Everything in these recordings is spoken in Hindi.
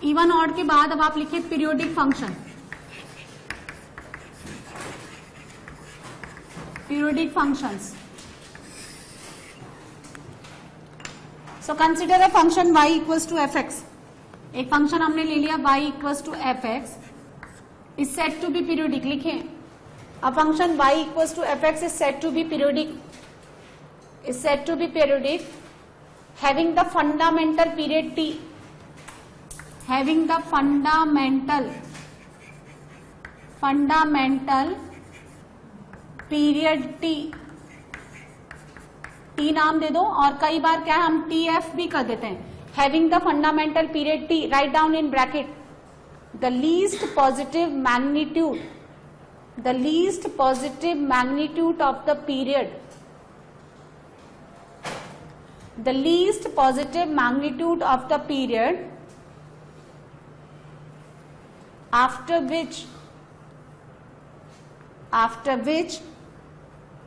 इवन ऑड के बाद अब आप लिखिए periodic function, periodic functions. So consider a function y equals to F X. एक फंक्शन हमने ले लिया y equals to F X is set to be periodic. लिखें, a function y equals to F X is set to be periodic, is said to be periodic having the fundamental period t, having the fundamental period t, t नाम दे दो और कई बार क्या है हम tf भी कर देते हैं। having the fundamental period t, write down in bracket the least positive magnitude, the least positive magnitude of the period, the least positive magnitude of the period after which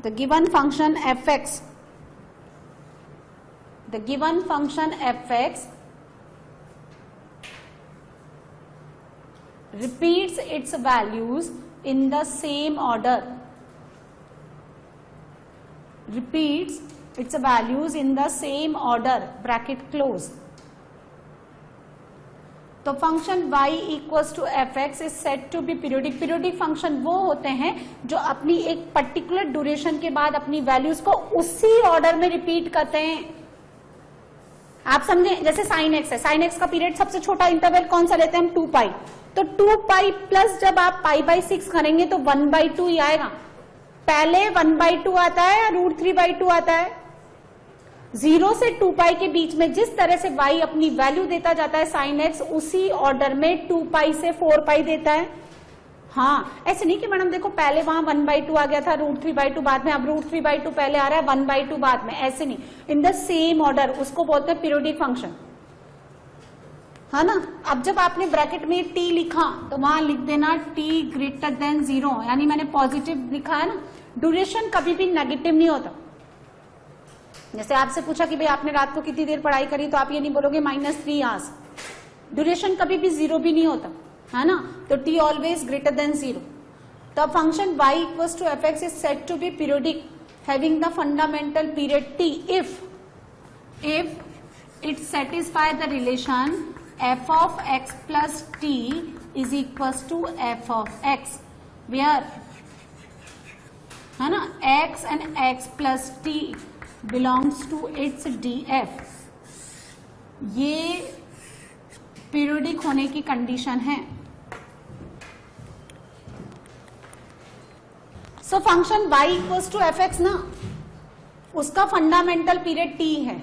the given function fx, the given function fx repeats its values in the same order, repeats its values in the same order, bracket close। तो function y equals to F X is set to be periodic. Periodic function वो होते हैं जो अपनी एक पर्टिकुलर ड्यूरेशन के बाद अपनी वैल्यूज को उसी ऑर्डर में रिपीट करते हैं। आप समझे, जैसे साइन एक्स है, साइन एक्स का पीरियड सबसे छोटा इंटरवल कौन सा लेते हैं हम, 2 पाई। तो 2 पाई प्लस जब आप पाई/6 करेंगे तो 1/2 ही आएगा। पहले 1/2 आता है या √3/2 आता है? 0 से 2 पाई के बीच में जिस तरह से y अपनी वैल्यू देता जाता है साइन एक्स, उसी ऑर्डर में 2 पाई से 4 पाई देता है। हाँ, ऐसे नहीं कि मैडम देखो पहले वहां 1/2 आ गया था, √3/2 बाद में, अब √3/2 पहले आ रहा है, 1/2 बाद में, ऐसे नहीं, इन द सेम ऑर्डर। उसको बोलते हैं पीरियोडिक फंक्शन, है ना। अब जब आपने ब्रैकेट में t लिखा तो वहां लिख देना t ग्रेटर देन 0, यानी मैंने पॉजिटिव लिखा है ना। ड्यूरेशन कभी भी नेगेटिव नहीं होता। जैसे आपसे पूछा कि भाई आपने रात को कितनी देर पढ़ाई करी, तो आप ये नहीं बोलोगे -3 आवर्स। ड्यूरेशन कभी भी 0 भी नहीं होता, है ना। तो t ऑलवेज ग्रेटर देन 0। तो function y equals to F X is set to be periodic having the fundamental period t if it satisfy the relation f of x plus t is equals to f of x, where, है ना, x and x plus t belongs to its df। ये पीरियोडिक होने की कंडीशन है। So function y equals to F X ना, उसका फंडामेंटल पीरियड t है,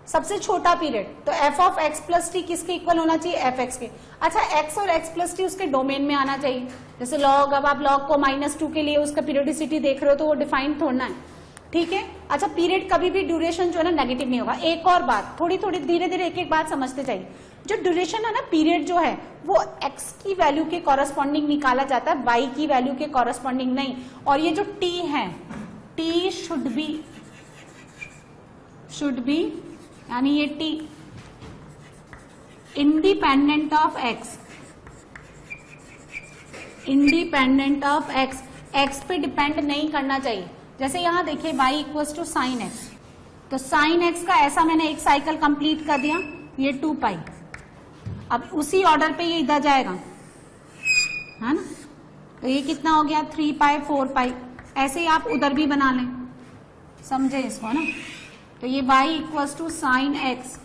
सबसे छोटा पीरियड। तो f of x plus T किसके इक्वल होना चाहिए, एफ एक्स के। अच्छा, x और x प्लस टी उसके डोमेन में आना चाहिए। जैसे log, अब आप log को -2 के लिए उसका पीरियोडिसिटी देख रहे हो तो वो डिफाइंड थोड़ना है, ठीक है। अच्छा, पीरियड कभी भी ड्यूरेशन जो है ना नेगेटिव नहीं होगा। एक और बात, थोड़ी थोड़ी धीरे धीरे एक एक बात समझते जाइए। जो ड्यूरेशन है ना, पीरियड जो है वो x की वैल्यू के कॉरस्पॉन्डिंग निकाला जाता है, y की वैल्यू के कॉरस्पॉन्डिंग नहीं। और ये जो t है, t शुड बी यानी ये t independent of x, independent of x पे डिपेंड नहीं करना चाहिए। जैसे यहां देखिए y equals to sine X, तो साइन एक्स का ऐसा मैंने एक साइकिल कंप्लीट कर दिया, ये 2 पाई। अब उसी ऑर्डर पे ये इधर जाएगा, है ना। तो ये कितना हो गया, 3 पाई 4 पाई। ऐसे ही आप उधर भी बना लें, समझे इसको ना। तो ये y equals to sine X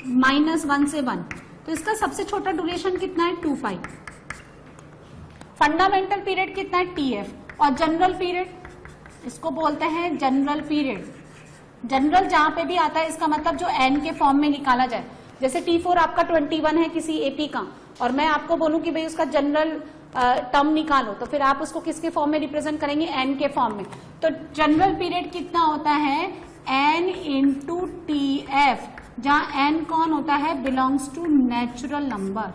-1 से 1, तो इसका सबसे छोटा ड्यूरेशन कितना है, 2 पाई। फंडामेंटल पीरियड कितना है, tf। और जनरल पीरियड, इसको बोलते हैं जनरल पीरियड। जनरल जहां पे भी आता है, इसका मतलब जो n के फॉर्म में निकाला जाए। जैसे t4 आपका 21 है किसी एपी का, और मैं आपको बोलूं कि भाई उसका जनरल टर्म निकालो, तो फिर आप उसको किसके फॉर्म में रिप्रेजेंट करेंगे, n के फॉर्म में। तो जनरल पीरियड कितना होता है, n इंटू tf, जहां n कौन होता है, बिलोंग्स टू नेचुरल नंबर।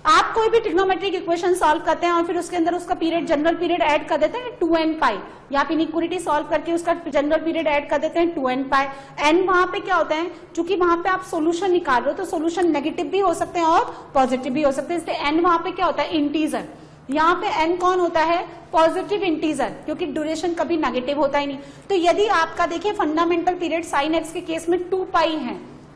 आप कोई भी ट्रिग्नोमेट्रिक इक्वेशन सॉल्व करते हैं और फिर उसके अंदर उसका पीरियड, जनरल पीरियड ऐड कर देते हैं 2n पाई, या आप इनइक्वालिटी सॉल्व करके उसका जनरल पीरियड ऐड कर देते हैं 2n पाई। n वहां पे क्या होता है, चूंकि वहां पे आप सोल्यूशन निकाल रहे हो तो सोल्यूशन नेगेटिव भी हो सकते हैं और पॉजिटिव भी हो सकते हैं, इसलिए n वहां पे क्या होता है, इंटीजर। यहाँ पे n कौन होता है, पॉजिटिव इंटीजर, क्योंकि ड्यूरेशन कभी नेगेटिव होता ही नहीं। तो यदि आपका देखिए फंडामेंटल पीरियड साइन एक्स के केस में 2 पाई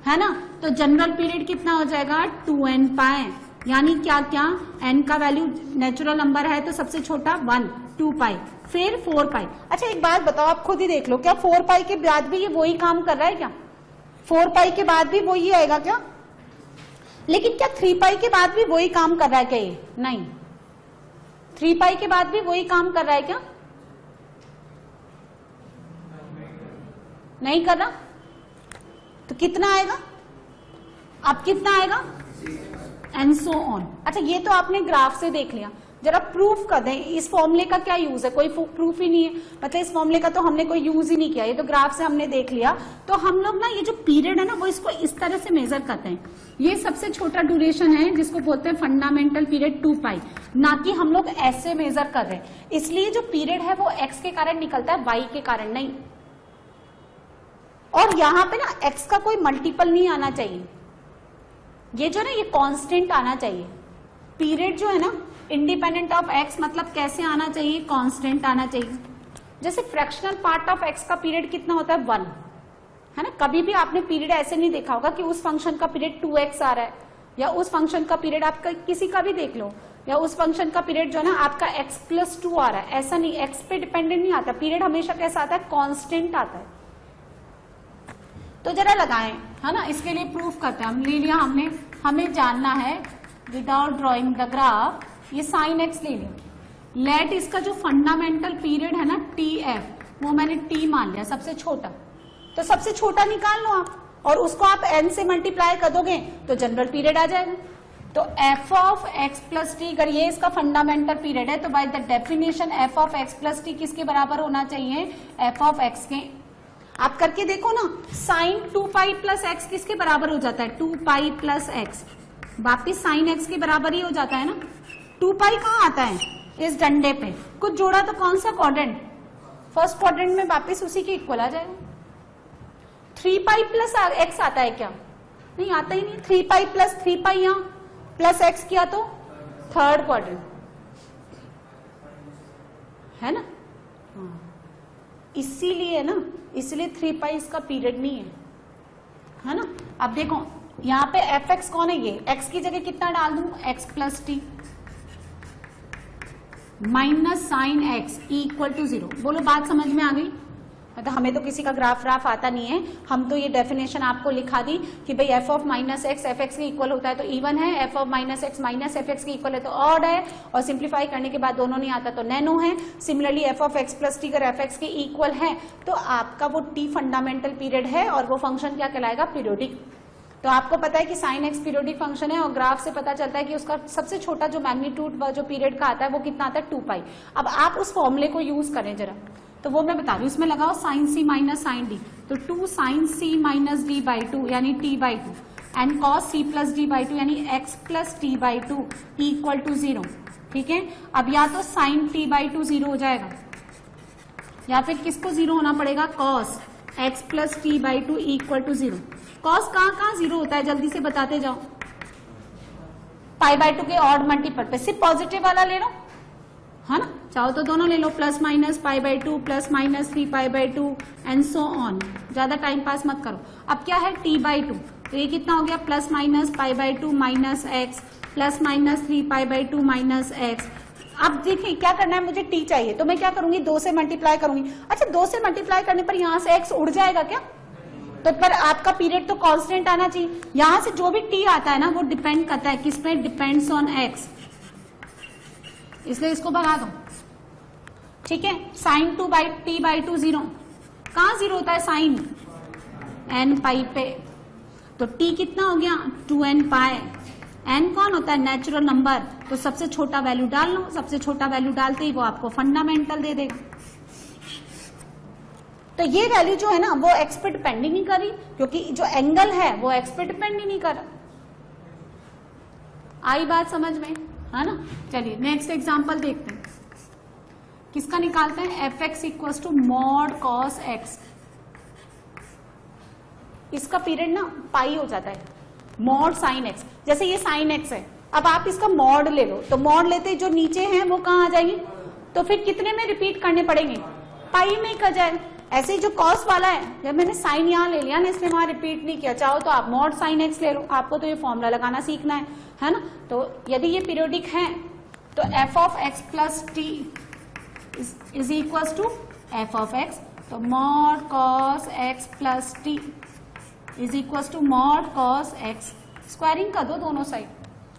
है ना, तो जनरल पीरियड कितना हो जाएगा 2n पाई, यानी क्या क्या, n का वैल्यू नेचुरल नंबर है तो सबसे छोटा 1, 2 पाई, फिर 4 पाई। अच्छा एक बात बताओ, आप खुद ही देख लो, क्या 4 पाई के बाद भी ये वही काम कर रहा है क्या, 4 पाई के बाद भी वही आएगा क्या? लेकिन क्या 3 पाई के बाद भी वही काम कर रहा है क्या ये? नहीं, 3 पाई के बाद भी वही काम कर रहा है क्या? नहीं कर रहा, तो कितना आएगा, अब कितना आएगा, एंड सो ऑन। अच्छा ये तो आपने ग्राफ से देख लिया, जरा प्रूफ कर दें, इस फॉर्मूले का क्या यूज है, कोई प्रूफ ही नहीं है, मतलब इस फॉर्मूले का तो हमने कोई यूज ही नहीं किया, ये तो ग्राफ से हमने देख लिया। तो हम लोग ना ये जो पीरियड है ना वो इसको इस तरह से मेजर करते हैं, ये सबसे छोटा ड्यूरेशन है जिसको बोलते हैं फंडामेंटल पीरियड 2 पाई, ना कि हम लोग ऐसे मेजर कर रहे हैं। इसलिए जो पीरियड है वो एक्स के कारण निकलता है, वाई के कारण नहीं। और यहाँ पे ना एक्स का कोई मल्टीपल नहीं आना चाहिए, ये जो ना ये कांस्टेंट आना चाहिए। पीरियड जो है ना इंडिपेंडेंट ऑफ एक्स, मतलब कैसे आना चाहिए, कांस्टेंट आना चाहिए। जैसे फ्रैक्शनल पार्ट ऑफ एक्स का पीरियड कितना होता है 1, है ना। कभी भी आपने पीरियड ऐसे नहीं देखा होगा कि उस फंक्शन का पीरियड 2x आ रहा है, या उस फंक्शन का पीरियड आपका किसी का भी देख लो, या उस फंक्शन का पीरियड जो है ना आपका x+2 आ रहा है, ऐसा नहीं, x पे डिपेंडेंट नहीं आता। पीरियड हमेशा कैसा आता है, कांस्टेंट आता है। तो जरा लगाएं, है ना, इसके लिए प्रूफ करते हैं। हम ले लिया हमने, हमें जानना है विदाउट ड्रॉइंग द ग्राफ, ये साइन एक्स ले लिया। लेट इसका जो फंडामेंटल पीरियड है ना TF, वो मैंने T मान लिया सबसे छोटा, तो सबसे छोटा निकाल लो आप, और उसको आप n से मल्टीप्लाई कर दोगे तो जनरल पीरियड आ जाएगा। तो f of x plus T, अगर ये इसका फंडामेंटल पीरियड है तो by the definition f of x plus T किसके बराबर होना चाहिए, f ऑफ x के। आप करके देखो ना, साइन 2 पाई प्लस एक्स किसके बराबर हो जाता है, 2 पाई प्लस एक्स, वापिस साइन एक्स के बराबर ही हो जाता है ना। 2 पाई कहाँ आता है, इस डंडे पे कुछ जोड़ा तो कौन सा क्वाड्रेंट, फर्स्ट क्वाड्रेंट में, वापिस उसी के इक्वल आ जाएगा। 3 पाई प्लस एक्स आता है क्या, नहीं आता ही नहीं। 3 पाई प्लस 3 पाई यहाँ प्लस एक्स किया तो थर्ड क्वाड्रेंट, है ना। इसीलिए ना, इसलिए 3 पाई इसका पीरियड नहीं है ना। अब देखो यहाँ पे एफ एक्स कौन है, ये एक्स की जगह कितना डाल दूं, X plus T minus sine X equal to 0। बोलो बात समझ में आ गई। मतलब हमें तो किसी का ग्राफ आता नहीं है, हम तो ये डेफिनेशन आपको लिखा दी कि भाई F of minus x F x के इक्वल होता है तो इवन है, F of minus x minus F x के इक्वल है तो ऑड है, और सिंप्लीफाई करने के बाद दोनों नहीं आता तो नैनो है। Similarly F of X plus T अगर एफ एक्स के इक्वल है तो आपका वो टी फंडामेंटल पीरियड है और वो फंक्शन क्या कहलाएगा, पीरियोडिक। तो आपको पता है कि साइन एक्स पीरियोडिक फंक्शन है, और ग्राफ से पता चलता है कि उसका सबसे छोटा जो मैग्नीट्यूड जो पीरियड का आता है वो कितना आता है, 2 पाई। अब आप उस फॉर्मूले को यूज करें जरा, तो वो मैं बता रही हूँ। इसमें लगाओ sine C minus sine D, तो 2 sine C minus D by 2 यानी T by 2, and cos C plus D by 2 यानी X plus T by 2 equal to 0। ठीक है, अब या तो साइन टी बाई 2 0 हो जाएगा, या फिर किसको 0 होना पड़ेगा, cos X plus T by 2 equal to 0। Cos कहाँ 0 होता है, जल्दी से बताते जाओ। पाई बाई 2 के ऑड मल्टीपल पे सिर्फ पॉजिटिव वाला ले लो, है ना, चाहो तो दोनों ले लो, plus minus pi by 2 plus minus 3 pi by 2 and so on. ज्यादा टाइम पास मत करो। अब क्या है, टी बाई 2, तो ये कितना हो गया, plus minus pi by 2 minus X plus minus 3 pi by 2 minus x. अब देखिए क्या करना है, मुझे टी चाहिए तो मैं क्या करूंगी, 2 से मल्टीप्लाई करूंगी। अच्छा 2 से मल्टीप्लाई करने पर यहाँ से एक्स उड़ जाएगा क्या, तो पर आपका पीरियड तो कांस्टेंट आना चाहिए। यहां से जो भी टी आता है ना वो डिपेंड करता है किस पे, डिपेंड्स ऑन एक्स, इसलिए इसको भगा दो। ठीक है, साइन 2 बाई टी बाई 2 0, कहां 0 होता है, साइन एन पाई पे, तो टी कितना हो गया, 2n पाई। एन कौन होता है, नेचुरल नंबर, तो सबसे छोटा वैल्यू डाल लो, सबसे छोटा वैल्यू डालते ही वो आपको फंडामेंटल दे देगा। तो ये वैल्यू जो है ना वो एक्स पे डिपेंड ही नहीं करी, क्योंकि जो एंगल है वो एक्स पे डिपेंड ही नहीं कर रहा। आई बात समझ में, है ना। चलिए नेक्स्ट एग्जांपल देखते हैं, किसका निकालते हैं, F x equal to mod cos X. इसका पीरियड ना पाई हो जाता है, मॉड साइन एक्स, जैसे ये साइन एक्स है, अब आप इसका मॉड ले लो, तो मॉड लेते ही जो नीचे हैं वो कहाँ आ जाएंगे, तो फिर कितने में रिपीट करने पड़ेंगे, पाई में कर जाएगा। ऐसे ही जो कॉस वाला है, जब मैंने साइन यहाँ ले लिया ना, इसलिए वहां रिपीट नहीं किया, चाहो तो आप मॉड साइन एक्स ले लो, आपको तो ये फॉर्मूला लगाना सीखना है ना। तो यदि ये पीरियोडिक है तो F of X plus T is equal to F of X, तो mod cos X plus T is equal to mod cos X, squaring कर दो दोनों साइड,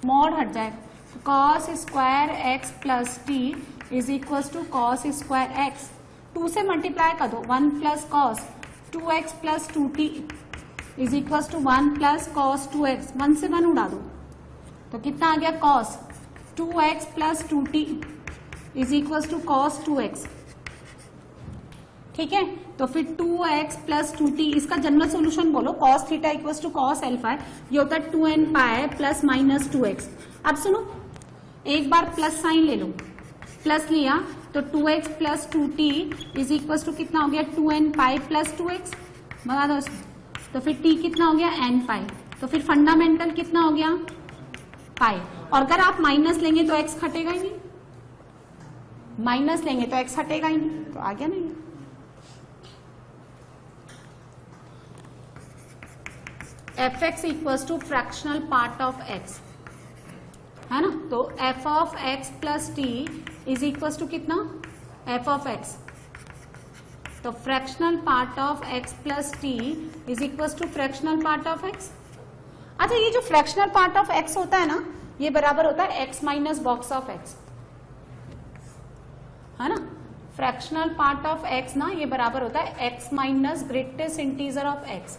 मॉड हट जाएगा, cos square X plus T is equal to cos square X, 2 से मल्टीप्लाई कर दो, 1 plus cos 2x plus 2t is equal to 1 plus cos 2x, 1 से 1 उड़ा दो तो कितना आ गया, cos 2x plus 2t is equal to cos 2x। ठीक है, तो फिर 2x प्लस 2t, इसका जनरल सोल्यूशन बोलो, cos theta equal to cos alpha, ये होता है 2n pi plus minus 2x। अब सुनो, एक बार प्लस साइन ले लो, प्लस लिया तो 2x plus 2t is equal to कितना हो गया, 2n पाई प्लस 2x, बता दो इसमें, तो फिर t कितना हो गया, n पाई, तो फिर फंडामेंटल कितना हो गया, पाई। और अगर आप माइनस लेंगे तो x हटेगा ही नहीं, माइनस लेंगे तो x हटेगा ही नहीं, तो आ गया नहीं। F x equal to fractional part of x, है ना, तो F of X plus T is equal to कितना, एफ ऑफ एक्स, तो fractional part of X plus T is equal to fractional part of X. अच्छा, ये जो फ्रैक्शनल पार्ट ऑफ एक्स होता है ना, ये बराबर होता है X minus box of x, है ना, फ्रैक्शनल पार्ट ऑफ एक्स ना ये बराबर होता है X minus greatest integer of X,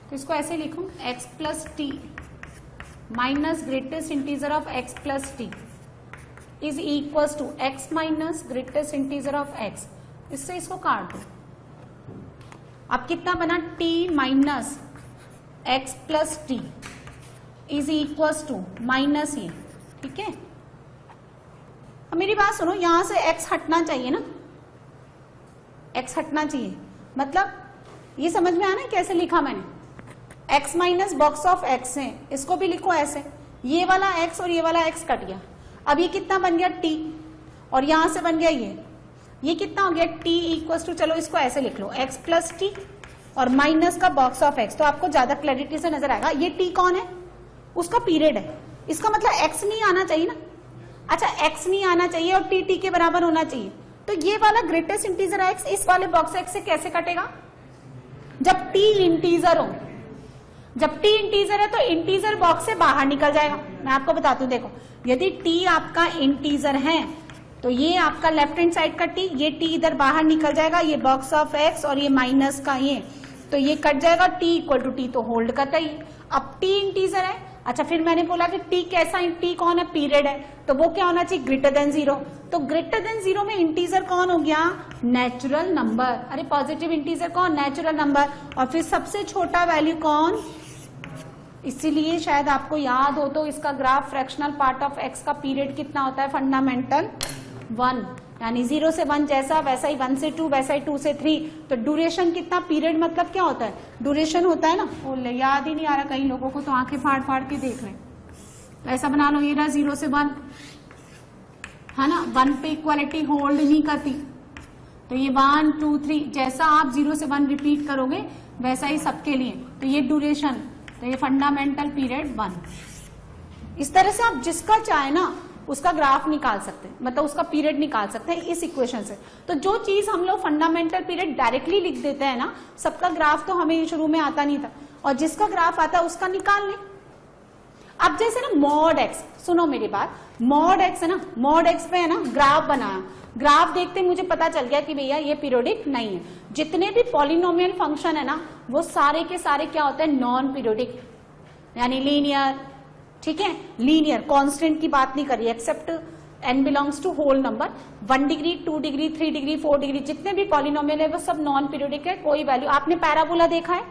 तो इसको ऐसे लिखूं, X plus T minus greatest integer of X plus T is equal to X minus greatest integer of X, इससे इसको काट दो, अब कितना बना, T minus X plus T is equal to minus ये, ठीक है। अब मेरी बात सुनो, यहां से x हटना चाहिए ना, x हटना चाहिए, मतलब ये समझ में आना है कैसे लिखा मैंने, x minus box of x है, इसको भी लिखो ऐसे, ये वाला x और ये वाला x कट गया, अब ये कितना बन गया t, और यहां से बन गया ये कितना हो गया, t इक्वल टू, चलो इसको ऐसे लिख लो, x प्लस टी और माइनस का बॉक्स ऑफ x, तो आपको ज्यादा क्लैरिटी से नजर आएगा। ये t कौन है, उसका पीरियड है, इसका मतलब x नहीं आना चाहिए ना, अच्छा x नहीं आना चाहिए और t के बराबर होना चाहिए, तो ये वाला ग्रेटेस्ट इंटीजर x इस वाले बॉक्स x से कैसे कटेगा, जब t इंटीजर हो, जब t इंटीजर है तो इंटीजर बॉक्स से बाहर निकल जाएगा। मैं आपको बताती हूँ, देखो यदि t आपका इंटीजर है तो ये आपका लेफ्ट हैंड साइड का t, ये t इधर बाहर निकल जाएगा, ये बॉक्स ऑफ x और ये माइनस का ये, तो ये कट जाएगा, t इक्वल टू t तो होल्ड करता ही। अब t इंटीजर है, अच्छा फिर मैंने बोला कि t कैसा है, t कौन है, पीरियड है, तो वो क्या होना चाहिए, ग्रेटर देन 0, तो ग्रेटर देन 0 में इंटीजर कौन हो गया, नेचुरल नंबर, अरे पॉजिटिव इंटीजर कौन, नेचुरल नंबर, और फिर सबसे छोटा वैल्यू कौन, इसीलिए शायद आपको याद हो तो इसका graph fractional part of x का पीरियड कितना होता है, फंडामेंटल 1, यानी 0 से 1 जैसा वैसा ही 1 से 2 वैसा ही 2 से 3, तो ड्यूरेशन कितना, पीरियड मतलब क्या होता है, ड्यूरेशन होता है ना, वो याद ही नहीं आ रहा कई लोगों को, तो आंखें फाड़ फाड़ के देख रहे हैं, तो ऐसा बना लो, ये रहा 0 से 1, है ना, 1 पे इक्वालिटी होल्ड नहीं करती, तो ये 1 2 3 जैसा आप 0 से 1 रिपीट करोगे वैसा ही सबके लिए, तो ये ड्यूरेशन, तो ये फंडामेंटल पीरियड 1। इस तरह से आप जिसका चाहे ना उसका ग्राफ निकाल सकते हैं, मतलब उसका पीरियड निकाल सकते हैं इस इक्वेशन से। तो जो चीज हम लोग फंडामेंटल पीरियड डायरेक्टली लिख देते हैं ना, सबका ग्राफ तो हमें शुरू में आता नहीं था, और जिसका ग्राफ आता है उसका निकाल लें। अब जैसे ना मॉड एक्स, सुनो मेरी बात, मॉड एक्स है ना, मॉड एक्स पे है ना ग्राफ बनाया, ग्राफ देखते मुझे पता चल गया कि भैया ये पीरियोडिक नहीं है। जितने भी पॉलिनोमियल फंक्शन है ना वो सारे के सारे क्या होते हैं, नॉन पीरियोडिक, यानी लीनियर, ठीक है, लीनियर, कांस्टेंट की बात नहीं करी, except n belongs to whole number, 1 degree 2 degree 3 degree 4 degree जितने भी पॉलिनोमियल है वो सब नॉन पीरियोडिक है। कोई वैल्यू, आपने पैराबोला देखा है,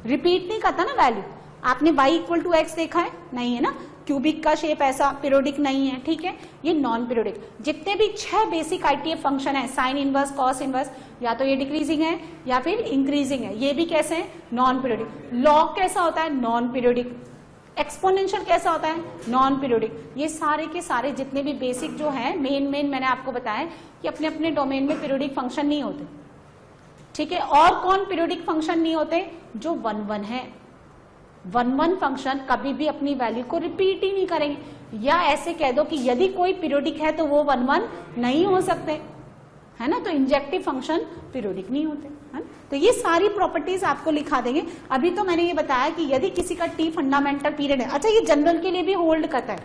रिपीट नहीं करता ना वैल्यू, आपने y इक्वल टू एक्स देखा है? नहीं है ना, क्यूबिक का शेप ऐसा पीरियोडिक नहीं है, ठीक है, ये नॉन पीरियोडिक। जितने भी 6 बेसिक आईटीएफ फंक्शन है, साइन इनवर्स, कॉस इनवर्स, या तो ये डिक्रीजिंग है या फिर इंक्रीजिंग है, ये भी कैसे है? Non periodic. लॉग कैसा होता है? Non periodic. एक्सपोनेंशियल कैसा होता है? Non periodic. ये सारे के सारे जितने भी बेसिक जो है मेन मैंने आपको बताया कि अपने अपने डोमेन में पीरियोडिक फंक्शन नहीं होते, ठीक है। और कौन पीरियोडिक फंक्शन नहीं होते? जो 1 है। 1 फंक्शन कभी भी अपनी वैल्यू को रिपीट ही नहीं करेंगे, या ऐसे कह दो कि यदि कोई पीरियोडिक है तो वो 1 नहीं हो सकते, है ना। तो इंजेक्टिव फंक्शन पीरियोडिक नहीं होते, है ना? तो ये सारी प्रॉपर्टीज आपको लिखा देंगे। अभी तो मैंने ये बताया कि यदि किसी का टी फंडामेंटल पीरियड है, अच्छा ये जनरल के लिए भी होल्ड करता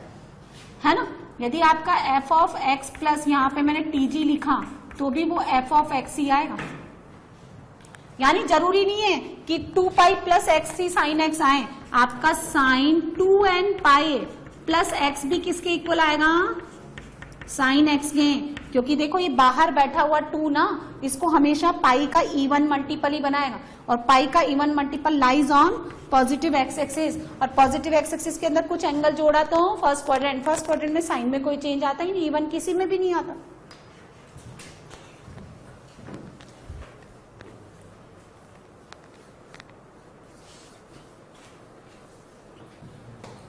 है ना। यदि आपका एफ ऑफ एक्स प्लस यहाँ पे मैंने टीजी लिखा तो भी वो एफ ऑफ एक्स ही आएगा, यानी जरूरी नहीं है कि 2 पाई प्लस एक्स सी साइन एक्स आए, आपका sign 2n pi plus x भी किसके इक्वल आएगा? साइन एक्स के, क्योंकि देखो ये बाहर बैठा हुआ 2 ना, इसको हमेशा पाई का इवन मल्टीपल ही बनाएगा, और पाई का even multiple lies on positive x axis, और पॉजिटिव एक्स एक्सिस के अंदर कुछ एंगल जोड़ा तो फर्स्ट क्वाड्रेंट में साइन में कोई चेंज आता ही नहीं, इवन किसी में भी नहीं आता।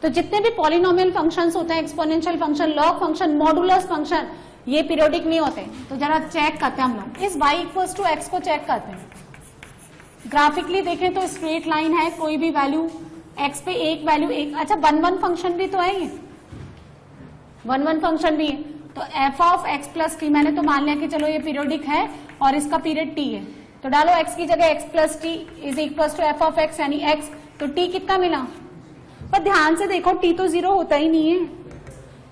तो जितने भी पॉलिनोमियल फंक्शंस होते हैं, exponential function, log function, modulus function, ये पीरियोडिक नहीं होते। तो जरा चेक करते हैं हम लोग, इस y इक्वल्स टू एक्स को चेक करते हैं। ग्राफिकली देखें तो स्ट्रेट लाइन है, कोई भी वैल्यू x पे एक वैल्यू एक, अच्छा 1 फंक्शन भी तो है, ये 1 फंक्शन भी है। तो f of x plus T, मैंने तो मान लिया कि चलो ये पीरियोडिक है और इसका पीरियड t है, तो डालो x की जगह x plus T is equal to f of x यानी x, तो t कितना मिला? पर ध्यान से देखो t तो 0 होता ही नहीं है,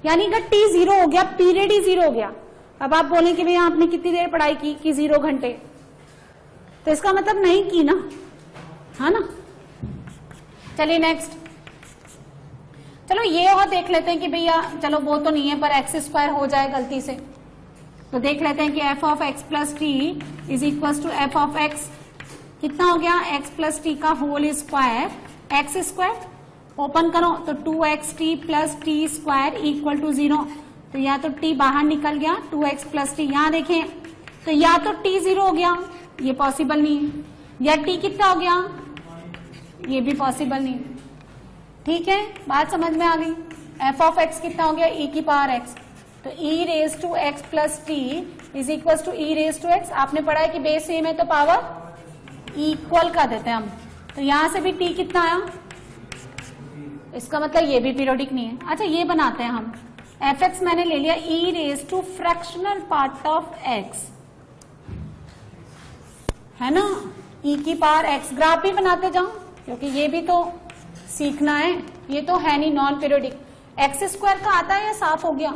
यानी अगर t 0 हो गया, पीरियड ही 0 हो गया। अब आप बोले कि भैया आपने कितनी देर पढ़ाई की कि 0 घंटे, तो इसका मतलब नहीं की ना, है ना। चलिए नेक्स्ट, चलो ये और देख लेते हैं कि भैया चलो वो तो नहीं है पर एक्स स्क्वायर हो जाए गलती से, तो देख लेते हैं कि F of X plus T is equal to F of X कितना हो गया? एक्स प्लस टी का whole square, X square open करो तो 2xt plus T square equal to 0, तो या तो t बाहर निकल गया 2x प्लस टी, यहाँ देखें तो या तो t 0 हो गया, ये पॉसिबल नहीं है, या t कितना हो गया, ये भी पॉसिबल नहीं है, ठीक है। बात समझ में आ गई? f ऑफ x कितना हो गया? e की पावर x, तो e raise to x plus T is equal to e raise to x। आपने पढ़ा है कि बेस सेम है तो पावर इक्वल कर देते हैं हम, तो यहां से भी t कितना आया, इसका मतलब ये भी पीरियोडिक नहीं है। अच्छा ये बनाते हैं हम, एफ एक्स मैंने ले लिया e raise to fractional part of x, है ना, e की पावर x। ग्राफ भी बनाते जाओ क्योंकि ये भी तो सीखना है, ये तो है नहीं नॉन पीरियोडिक। एक्स स्क्वायर का आता है या साफ हो गया?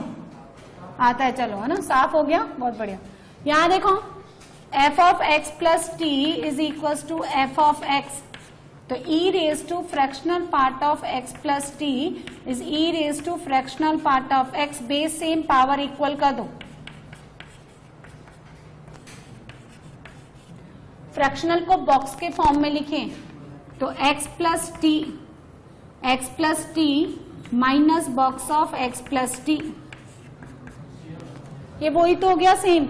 आता है, चलो है ना, साफ हो गया, बहुत बढ़िया। यहां देखो F of X plus T is equal to F of X, तो e raise to fractional part of x plus T is e raise to fractional part of x, base same power equal कर दो। फ्रैक्शनल को बॉक्स के फॉर्म में लिखें तो x plus T minus box of x plus T, ये वही तो हो गया सेम।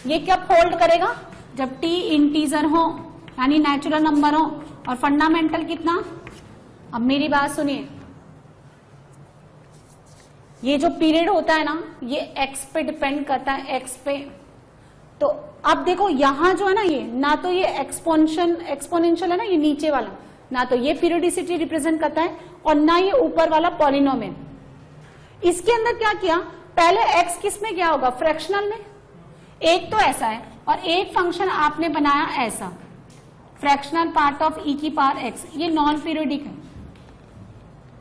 ये कब होल्ड करेगा? जब t इंटीजर हो यानी नेचुरल नंबर हो, और फंडामेंटल कितना? अब मेरी बात सुनिए, ये जो पीरियड होता है ना ये x पे डिपेंड करता है, x पे। तो अब देखो यहां जो है ना, ये ना तो ये एक्सपोनेंशियल है ना, ये नीचे वाला, ना तो ये पीरियोडिसिटी रिप्रेजेंट करता है और ना ये ऊपर वाला पॉलिनोमियल। इसके अंदर क्या किया, पहले x किस में क्या होगा? फ्रैक्शनल में। एक तो ऐसा है और एक फंक्शन आपने बनाया ऐसा, फ्रैक्शनल पार्ट ऑफ e की पावर x, ये नॉन पीरियोडिक है।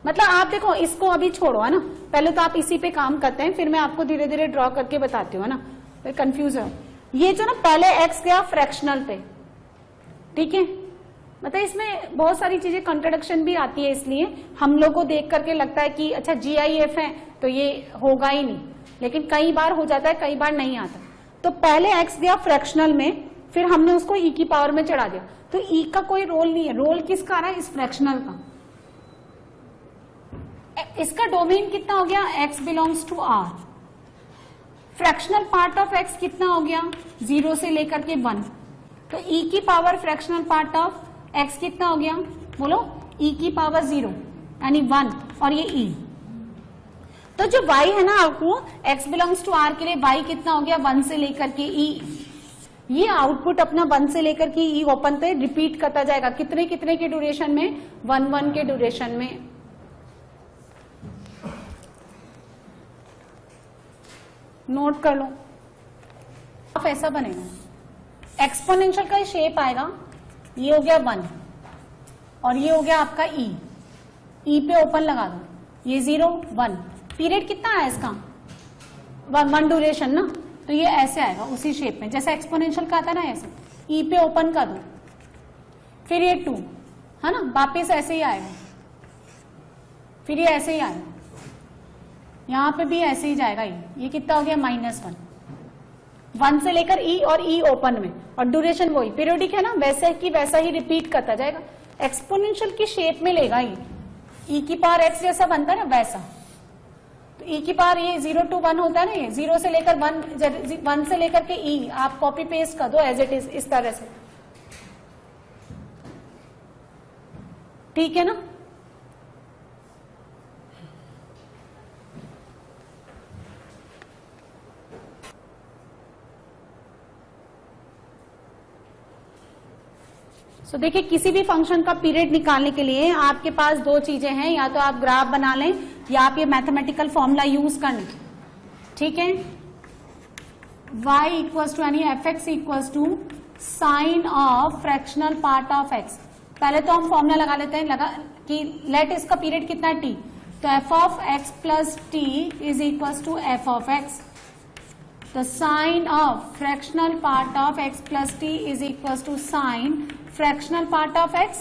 मतलब आप देखो इसको अभी छोड़ो, है ना, पहले तो आप इसी पे काम करते हैं, फिर मैं आपको धीरे धीरे ड्रॉ करके बताती हूँ, है ना, फिर कंफ्यूज है। ये जो ना पहले x गया फ्रैक्शनल पे, ठीक है, मतलब इसमें बहुत सारी चीजें कंट्रोडक्शन भी आती है, इसलिए हम लोग को देख करके लगता है कि अच्छा GIF है तो ये होगा ही नहीं, लेकिन कई बार हो जाता है, कई बार नहीं आता। तो पहले x गया फ्रैक्शनल में, फिर हमने उसको e की पावर में चढ़ा दिया, तो e का कोई रोल नहीं है, रोल किसका आ रहा है? इस फ्रैक्शनल का। इसका डोमेन कितना हो गया, x belongs to r। Fractional part of x कितना हो गया, 0 से लेकर के 1। तो e की power fractional part of x कितना हो गया, बोलो, e की पावर 0 यानी 1 और ये e। तो जो y है ना, आपको x बिलोंग्स टू r के लिए y कितना हो गया, 1 से लेकर के e। ये आउटपुट अपना 1 से लेकर के e ओपन पे रिपीट करता जाएगा, कितने कितने के ड्यूरेशन में, 1 के ड्यूरेशन में। नोट कर लो, आप ऐसा बनेगा, एक्सपोनेंशियल का शेप आएगा, ये हो गया 1 और ये हो गया आपका e। e पे ओपन लगा दो, ये 0 1। पीरियड कितना है इसका, 1 ड्यूरेशन ना, तो ये ऐसे आएगा उसी शेप में जैसे एक्सपोनेंशियल का आता है ना, ऐसे e पे ओपन कर दो, फिर ये 2 है ना, वापिस ऐसे ही आएगा, फिर ये ऐसे ही आएगा, यहां पे भी ऐसे ही जाएगा। ये कितना हो गया, -1। 1 से लेकर e और e ओपन में, और ड्यूरेशन वही पीरियोडिक है ना, वैसे कि वैसा ही रिपीट करता जाएगा, एक्सपोनेंशियल की शेप में लेगा ये, e की पावर x जैसा बनता है ना वैसा। तो e की पावर ये 0 to 1 होता है ना, ये 0 से लेकर 1 से लेकर के e, आप कॉपी पेस्ट कर दो एज इट इज इस तरह से, ठीक है ना। तो देखिए, किसी भी फंक्शन का पीरियड निकालने के लिए आपके पास दो चीजें हैं, या तो आप ग्राफ बना लें या आप ये मैथमेटिकल फॉर्मूला यूज कर लें, ठीक है। y इक्वल्स टू यानी F X equals to sine of fractional part of x। पहले तो हम फॉर्मूला लगा लेते हैं, कि लेट इसका पीरियड कितना है, t। तो f of x plus T is equals to f of x। तो sine of fractional part of x plus T is equals to sine fractional part of x।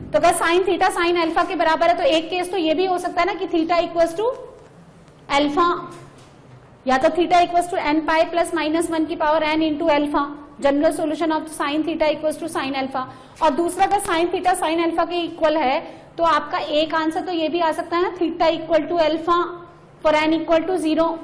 तो अगर साइन थीटा साइन अल्फा के बराबर है, तो एक केस तो ये भी हो सकता है ना कि थीटा इक्वल्स टू अल्फा, या तो theta equals to n pi plus -1 की power n into alpha, general solution of sine theta equals to sine alpha. और दूसरा, अगर साइन थीटा साइन अल्फा के इक्वल है, तो आपका एक आंसर तो ये भी आ सकता है ना, theta equal to alpha for n equal to 0,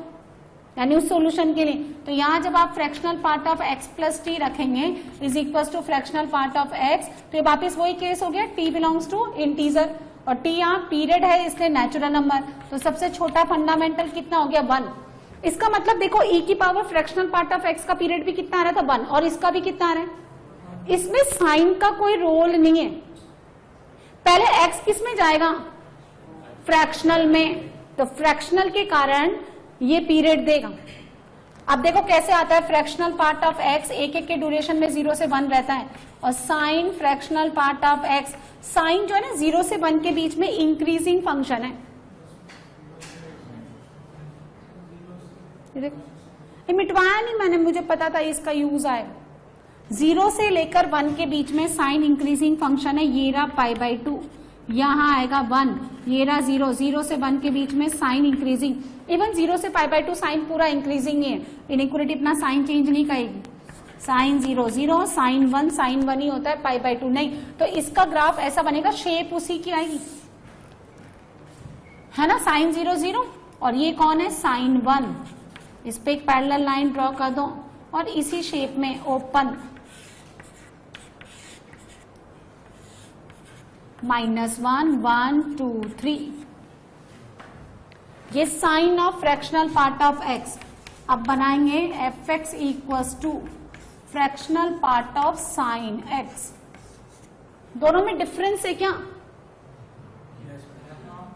यानी उस सॉल्यूशन के लिए। तो यहां जब आप fractional part of x plus T रखेंगे is equal to fractional part of x, तो ये वापिस वही केस हो गया, t बिलोंग्स टू इंटीजर, और t यहाँ पीरियड है इसलिए नेचुरल नंबर। तो सबसे छोटा फंडामेंटल कितना हो गया, 1। इसका मतलब देखो, e की power fractional part of x का पीरियड भी कितना आ रहा था, 1, और इसका भी कितना आ रहा है। इसमें साइन का कोई रोल नहीं है, पहले x किस में जाएगा, फ्रैक्शनल में, तो फ्रैक्शनल के कारण ये पीरियड देगा। अब देखो कैसे आता है, फ्रैक्शनल पार्ट ऑफ x एक के ड्यूरेशन में 0 से 1 रहता है, और sine fractional part of x, sine जो है ना 0 से 1 के बीच में इंक्रीजिंग फंक्शन है। ये मिटवाया नहीं मैंने, मुझे पता था इसका यूज आएगा। 0 से लेकर 1 के बीच में साइन इंक्रीजिंग फंक्शन है, ये रहा π/2, यहाँ आएगा 1, ये रहा 0, 0 से 1 के बीच में साइन इंक्रीजिंग। इवन 0 से π/2 साइन पूरा इंक्रीजिंग ही है, इनइक्वालिटी अपना साइन चेंज नहीं करेगी। साइन 0 0, साइन 1 ही होता है, π/2 नहीं। तो इसका ग्राफ ऐसा बनेगा, शेप उसी की आएगी, है ना, साइन 0 0, और ये कौन है, साइन 1। इस पे एक पैरेलल लाइन ड्रॉ कर दो, और इसी शेप में ओपन -1 1 2 3, ये sine of fractional part of x। अब बनाएंगे F X equals to fractional part of sine x। दोनों में डिफरेंस है क्या,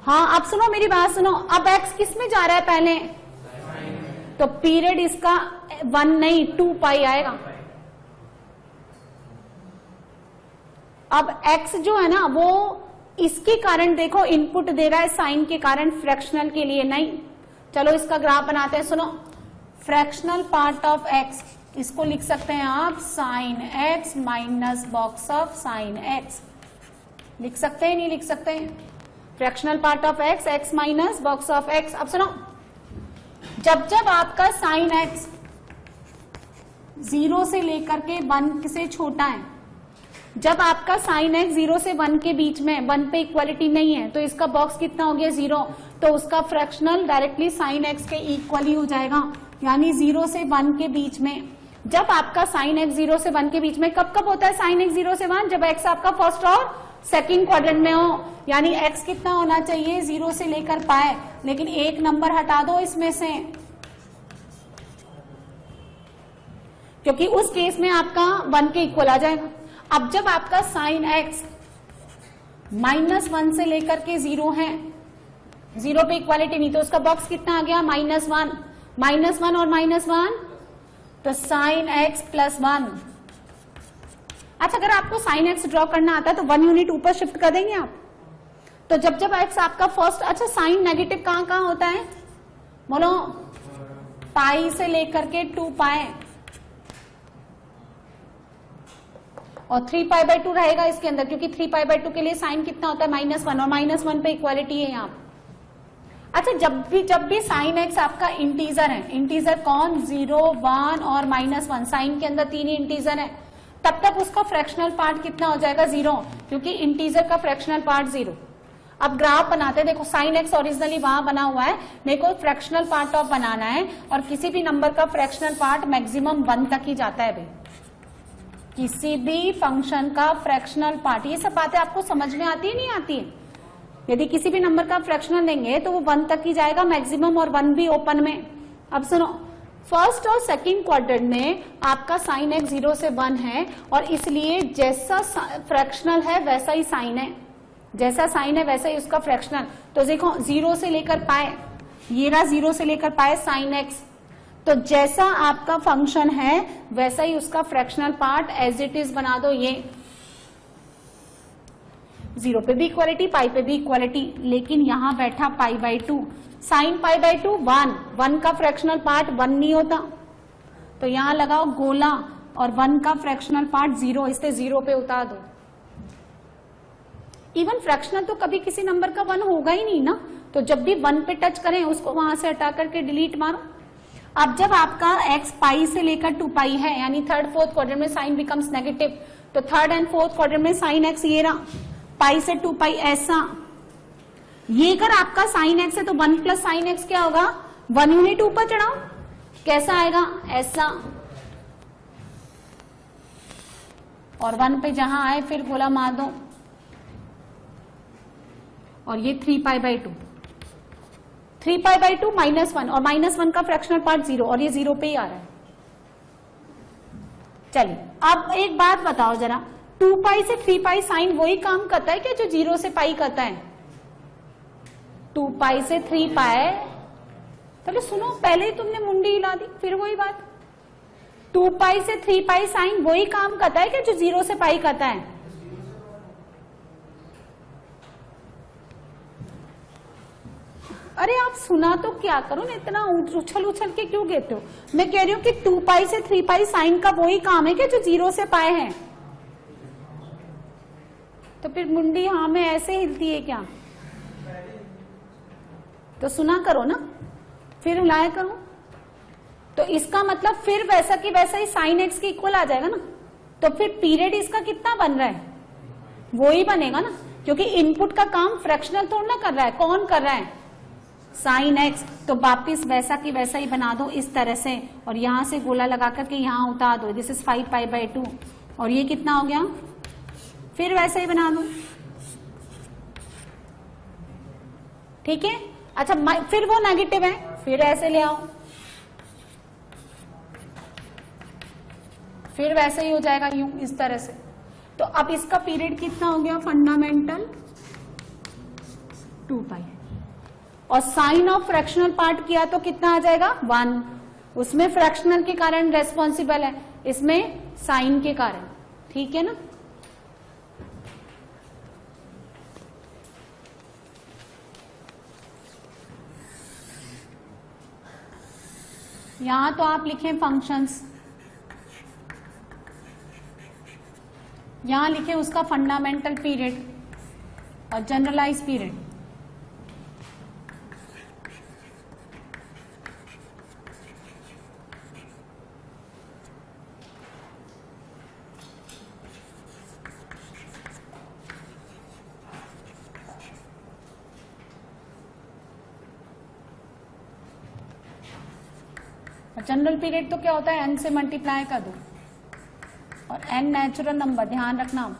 हाँ। अब सुनो मेरी बात सुनो, अब x किस में जा रहा है पहले, तो पीरियड इसका 1 नहीं 2 पाई आएगा। अब x जो है ना, वो इसके कारण देखो इनपुट दे रहा है साइन के कारण, फ्रैक्शनल के लिए नहीं। चलो इसका ग्राफ बनाते हैं, सुनो। फ्रैक्शनल पार्ट ऑफ x, इसको लिख सकते हैं आप sine x minus box of sine x, लिख सकते हैं नहीं लिख सकते हैं, fractional part of x, x minus box of x। अब सुनो, जब जब आपका साइन x 0 से लेकर के 1 से छोटा है, जब आपका साइन एक्स 0 से 1 के बीच में 1 पे इक्वालिटी नहीं है तो इसका बॉक्स कितना हो गया 0, तो उसका फ्रैक्शनल डायरेक्टली साइन एक्स के इक्वल ही हो जाएगा, यानी 0 से 1 के बीच में। जब आपका साइन एक्स 0 से 1 के बीच में कब कब होता है साइन एक्स 0 से 1, जब एक्स आपका फर्स्ट और सेकंड क्वाड्रेंट में हो, यानी एक्स कितना होना चाहिए 0 से लेकर पाए, लेकिन एक नंबर हटा दो इसमें से, क्योंकि उस केस में आपका 1 के इक्वल आ जाएगा। अब जब आपका साइन एक्स -1 से लेकर के 0 है, 0 पे इक्वालिटी नहीं, तो उसका बॉक्स कितना आ गया -1, -1 और -1 तो साइन एक्स +1। अच्छा, अगर आपको साइन एक्स ड्रॉ करना आता है तो 1 यूनिट ऊपर शिफ्ट कर देंगे आप। तो जब जब एक्स आपका फर्स्ट, अच्छा साइन नेगेटिव कहां कहां होता है बोलो, पाई से लेकर के 2 पाए, और 3π/2 रहेगा इसके अंदर, क्योंकि 3π/2 के लिए साइन कितना होता है -1, और -1 पे इक्वालिटी है यहाँ। अच्छा, जब भी साइन एक्स आपका इंटीजर है, इंटीजर कौन 0, 1 और -1, साइन के अंदर 3 ही इंटीजर है, तब तक उसका फ्रैक्शनल पार्ट कितना हो जाएगा 0, क्योंकि इंटीजर का फ्रैक्शनल पार्ट 0। अब ग्राफ बनाते हैं, देखो साइन एक्स ओरिजिनली वहां बना हुआ है, मेरे को फ्रैक्शनल पार्ट ऑफ बनाना है, और किसी भी नंबर का फ्रैक्शनल पार्ट मैक्सिमम 1 तक ही जाता है भाई, किसी भी फंक्शन का फ्रैक्शनल पार्ट। ये सब बातें आपको समझ में आती है नहीं आती है? यदि किसी भी नंबर का फ्रैक्शनल लेंगे तो वो 1 तक ही जाएगा मैक्सिमम, और 1 भी ओपन में। अब सुनो, फर्स्ट और सेकंड क्वाड्रेंट में आपका साइन एक्स 0 से 1 है, और इसलिए जैसा फ्रैक्शनल है वैसा ही साइन है, जैसा साइन है वैसा ही उसका फ्रैक्शनल। तो देखो 0 से लेकर पाए, ये रहा 0 से लेकर पाए साइन एक्स, तो जैसा आपका फंक्शन है वैसा ही उसका fractional part as it is बना दो। ये 0 पे भी इक्वालिटी, पाई पे भी इक्वालिटी, लेकिन यहां बैठा π/2, साइन π/2 1 का फ्रैक्शनल पार्ट 1 नहीं होता, तो यहां लगाओ गोला, और 1 का फ्रैक्शनल पार्ट 0, इसलिए 0 पे उतार दो। इवन फ्रैक्शनल तो कभी किसी नंबर का 1 होगा ही नहीं ना, तो जब भी 1 पे टच करें उसको वहां से हटा करके डिलीट मारो। अब जब आपका x पाई से लेकर 2π है, यानी थर्ड फोर्थ क्वाड्रेंट में साइन बिकम्स नेगेटिव, तो थर्ड एंड फोर्थ क्वाड्रेंट में साइन x ये रहा, पाई से 2π ऐसा। ये अगर आपका साइन x है तो 1 + साइन x क्या होगा, 1 यूनिट ऊपर चढ़ाओ, कैसा आएगा ऐसा, और 1 पे जहां आए फिर गोला मार दो, और ये 3π/2, 3π/2 -1, और -1 का फ्रैक्शनल पार्ट 0, और ये 0 पे ही आ रहा है। चलिए अब एक बात बताओ जरा, 2π से 3π साइन वही काम करता है क्या जो 0 से पाई करता है? 2π से 3π, चलो सुनो, पहले ही तुमने मुंडी हिला दी, फिर वही बात। 2π से 3π साइन वही काम करता है क्या जो 0 से पाई करता है? अरे आप सुना तो क्या करो ना, इतना उछल उछल के क्यों कहते हो? मैं कह रही हूं कि 2π से 3π साइन का वही काम है कि जो 0 से पाए हैं, तो फिर मुंडी हाँ में ऐसे हिलती है क्या? तो सुना करो ना, फिर हिलाया करो, तो इसका मतलब फिर वैसा कि वैसा ही साइन एक्स के इक्वल आ जाएगा ना, तो फिर पीरियड इसका कितना बन रहा है, वो ही बनेगा ना, क्योंकि इनपुट का काम फ्रैक्शनल थोड़ा ना कर रहा है, कौन कर रहा है, साइन एक्स। तो वापिस वैसा कि वैसा ही बना दो इस तरह से, और यहां से गोला लगा करके यहां उतार दो, दिस इज 5π/2, और ये कितना हो गया, फिर वैसे ही बना दो, ठीक है। अच्छा फिर वो नेगेटिव है, फिर ऐसे ले आओ, फिर वैसे ही हो जाएगा यूं इस तरह से। तो अब इसका पीरियड कितना हो गया, फंडामेंटल 2π, और साइन ऑफ फ्रैक्शनल पार्ट किया तो कितना आ जाएगा 1, उसमें फ्रैक्शनल के कारण रेस्पॉन्सिबल है, इसमें साइन के कारण, ठीक है ना। यहां तो आप लिखें फंक्शंस, यहां लिखे उसका फंडामेंटल पीरियड और जनरलाइज पीरियड। और जनरल पीरियड तो क्या होता है, n से मल्टीप्लाई कर दो, और n नेचुरल नंबर, ध्यान रखना।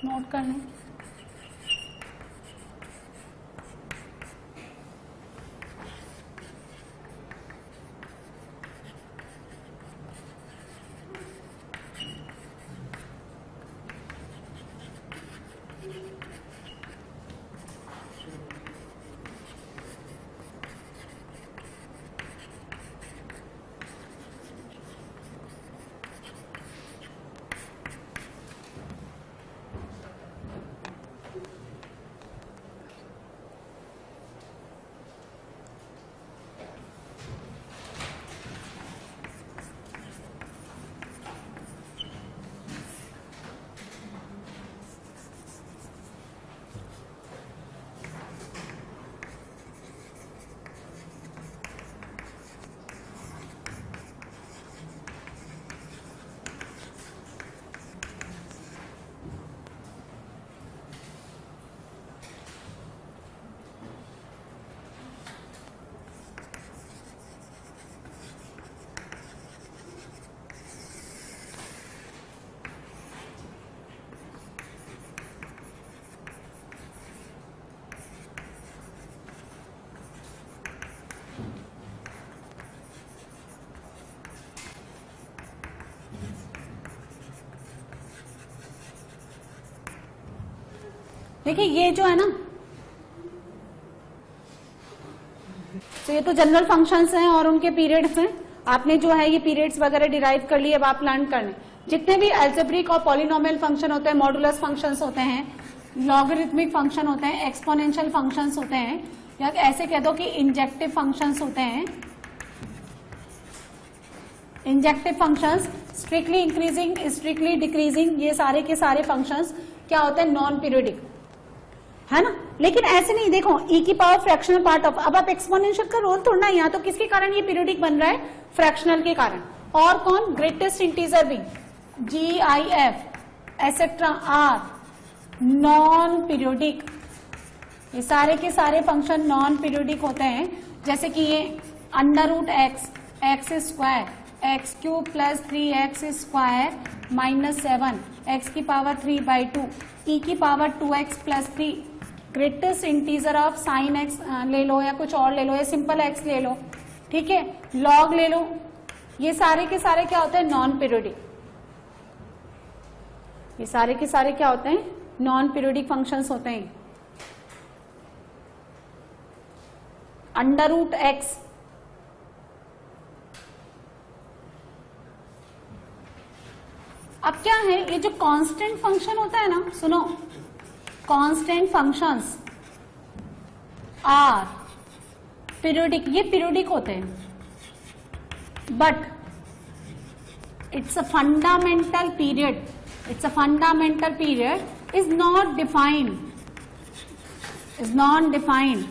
नोट कर लें। देखिए ये जो है ना, तो ये तो जनरल फंक्शंस हैं और उनके पीरियड्स हैं। आपने जो है ये पीरियड्स वगैरह डिराइव कर लिए, अब आप लर्न करने। जितने भी एल्जेब्रिक और पॉलिनोमियल फंक्शन होते हैं, मॉडुलस फंक्शंस होते हैं, लॉगरिथमिक फंक्शन होते हैं, एक्सपोनेंशियल फंक्शंस होते हैं, या ऐसे कह दो कि इंजेक्टिव फंक्शंस होते हैं। Injective functions, strictly increasing, strictly decreasing, ये सारे के सारे फंक्शंस क्या होते हैं? नॉन पीरियोडिक, है ना। लेकिन ऐसे नहीं, देखो e की पावर फ्रैक्शनल पार्ट ऑफ, अब आप एक्सपोनेंशियल का रोल थोड़ा, यहाँ तो किसके कारण ये पीरियोडिक बन रहा है? फ्रैक्शनल के कारण। और कौन? ग्रेटेस्ट इंटीजर भी, GIF etcetera are non periodic. ये सारे के सारे फंक्शन नॉन पीरियोडिक होते हैं। जैसे कि ये √x, x square, x cube plus 3x square minus 7, x की पावर 3/2, e की power 2x plus 3, greatest integer of sine x ले लो या कुछ और ले लो, या सिंपल x ले लो, ठीक है, log ले लो। ये सारे के सारे क्या होते हैं? Non periodic. ये सारे के सारे क्या होते हैं? नॉन पीरियोडिक फंक्शंस होते हैं। √x, अब क्या है, ये जो कांस्टेंट फंक्शन होता है ना, सुनो, कांस्टेंट फंक्शंस आर पीरियोडिक, ये पीरियोडिक होते हैं, but it's a fundamental period, it's a fundamental period is not defined, is not defined.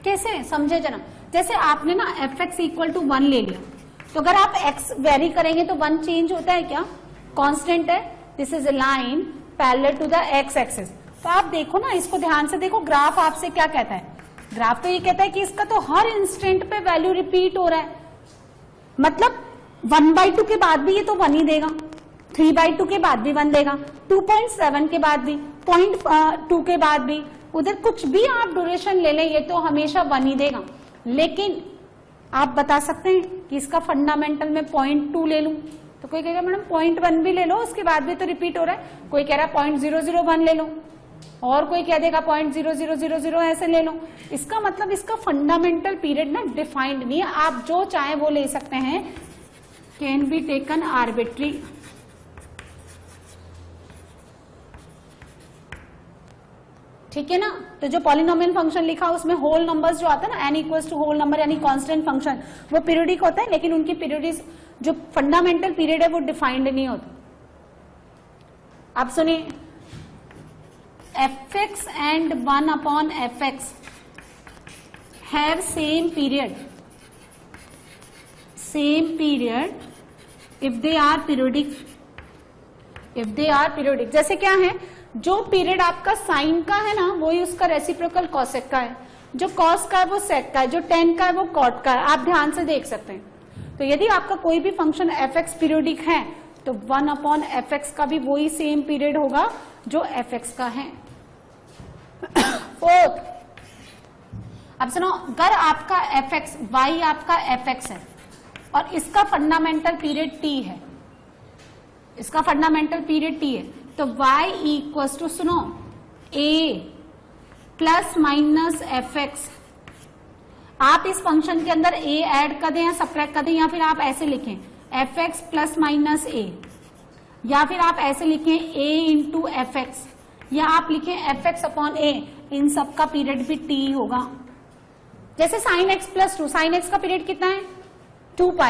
कैसे समझे जरा? जैसे आपने ना fx इक्वल टू 1 ले लिया, तो अगर आप x वेरी करेंगे तो 1 चेंज होता है क्या? कांस्टेंट है। This is a line parallel to the x axis. तो आप देखो ना, इसको ध्यान से देखो, ग्राफ आपसे क्या कहता है? ग्राफ तो ये कहता है कि इसका तो हर इंस्टेंट पे वैल्यू रिपीट हो रहा है, मतलब 1/2 के बाद भी ये तो 1 ही देगा, 3/2 के बाद भी 1 देगा, 2.7 के बाद भी, 0.2 के बाद भी, उधर कुछ भी आप ड्यूरेशन ले लें, ये तो हमेशा 1 ही देगा। लेकिन आप बता सकते हैं कि इसका फंडामेंटल में 0.2 ले लूं, तो कोई कहेगा मैडम 0.1 भी ले लो, उसके बाद भी तो रिपीट हो रहा है। कोई कह रहा है 0.001 ले लो, और कोई कह देगा 0.0000 ऐसे ले लो। इसका मतलब इसका फंडामेंटल पीरियड ना डिफाइंड नहीं है, आप जो चाहे वो ले सकते हैं, कैन बी टेकन आर्बिट्री। ठीक है ना। तो जो पॉलिनोमियल फंक्शन लिखा उसमें होल नंबर्स जो आता है ना, n equals to whole number यानी कांस्टेंट फंक्शन, वो पीरियोडिक होता है, लेकिन उनकी पीरियड जो फंडामेंटल पीरियड है वो डिफाइंड नहीं होता। अब सुनिए, fx and 1/fx have same period if they are periodic, जैसे क्या है, जो पीरियड आपका साइन का है ना, वही उसका रेसिप्रोकल कॉसेक का है, जो कॉस का है वो सेक का है, जो टेन का है वो कॉट का है। आप ध्यान से देख सकते हैं। तो यदि आपका कोई भी फंक्शन fx पीरियोडिक है, तो 1/fx का भी वही सेम पीरियड होगा जो fx का है। फोर्थ, अब सुनो, अगर आपका fx, y आपका fx है और इसका फंडामेंटल पीरियड t है, इसका फंडामेंटल पीरियड t है, तो y इक्वल्स टू, सुनो, a प्लस माइनस fx। आप इस फंक्शन के अंदर a ऐड कर दें या सब्ट्रैक्ट कर दें, या फिर आप ऐसे लिखें fx प्लस माइनस a, या फिर आप ऐसे लिखें a इंटू fx, या आप लिखें fx अपॉन a। इन सब का पीरियड भी t होगा। जैसे sine x plus 2, sine x का पीरियड कितना है? 2π,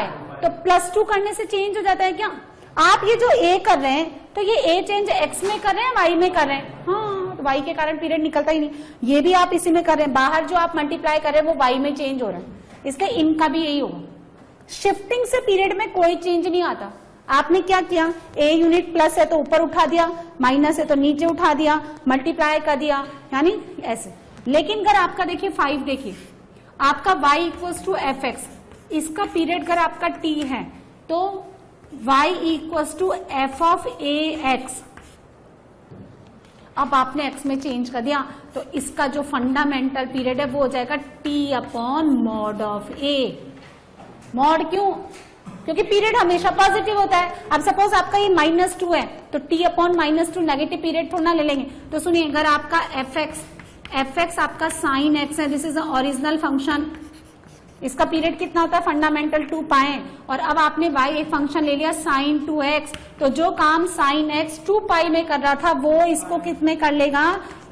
तो प्लस 2 करने से चेंज हो जाता है क्या? आप ये जो a कर रहे हैं, तो ये a चेंज x में कर रहे हैं, y में कर रहे हैं? हाँ, तो y के कारण पीरियड निकलता ही नहीं। ये भी आप इसी में कर रहे हैं, बाहर जो आप मल्टीप्लाई कर रहे हैं वो y में चेंज हो रहा है, इसलिए इनका भी यही होगा। शिफ्टिंग से पीरियड में कोई चेंज नहीं आता। आपने क्या किया, a यूनिट प्लस है तो ऊपर उठा दिया, माइनस है तो नीचे उठा दिया, मल्टीप्लाई कर दिया, यानी ऐसे। लेकिन अगर आपका देखिए 5, देखिए आपका y इक्वल्स टू fx, इसका पीरियड अगर आपका t है, तो y equals to f of ax। अब आपने x में चेंज कर दिया, तो इसका जो फंडामेंटल पीरियड है वो हो जाएगा t upon mod of a। Mod क्यों? क्योंकि पीरियड हमेशा पॉजिटिव होता है। अब सपोज आपका ये -2 है तो t अपॉन -2 नेगेटिव पीरियड थोड़ा ना ले लेंगे। तो सुनिए, अगर आपका fx आपका साइन x है, दिस इज ओरिजिनल फंक्शन, इसका पीरियड कितना होता है फंडामेंटल 2 पाई, और अब आपने y एक फंक्शन ले लिया साइन 2x, तो जो काम साइन x 2 पाई में कर रहा था वो इसको कितने कर लेगा